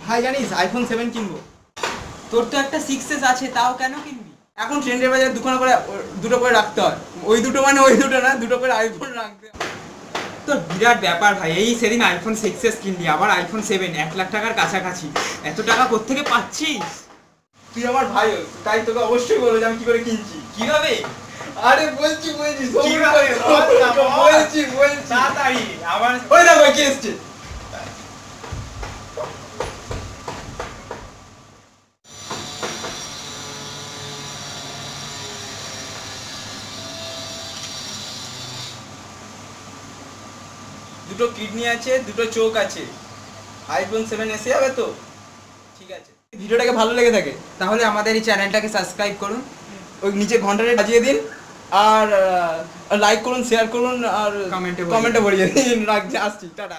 ভাই জানিস আইফোন 7 কিনবো। তোর তো একটা 6s আছে, তাও কেন কিনবি? এখন ট্রেন্ডের বাজারে দুটো করে রাখতে হয়। ওই দুটো মানে ওই দুটো না, দুটো করে আইফোন রাখতে হয়। তোর বিরাট ব্যাপার ভাই, এই সেদিন আইফোন 6s কিনলি, আবার আইফোন 7, 1 লাখ টাকার কাছাকাছি। এত টাকা কোত্থেকে পাচ্ছিস? তুই আমার ভাই হোস, তাই তোকে অবশ্যই বলবো যে আমি কি করে কিনছি। কিভাবে? আরে বলছি কিভাবে? বলছি তাড়াতাড়ি আবার ওই না ভাই কে এসছে। দুটো কিডনি আছে, দুটো চোখ আছে, আইফোন 7 এসে যাবে তো? ঠিক আছে, ভিডিওটাকে ভালো লেগে থাকে তাহলে আমাদের এই চ্যানেলটাকে সাবস্ক্রাইব করুন, ওই নিচে ঘন্টাটা বাজিয়ে দিন, আর লাইক করুন, শেয়ার করুন, আর কমেন্টে কমেন্টে বলিয়ে দিন। রাখছি, আসছি, টাটা।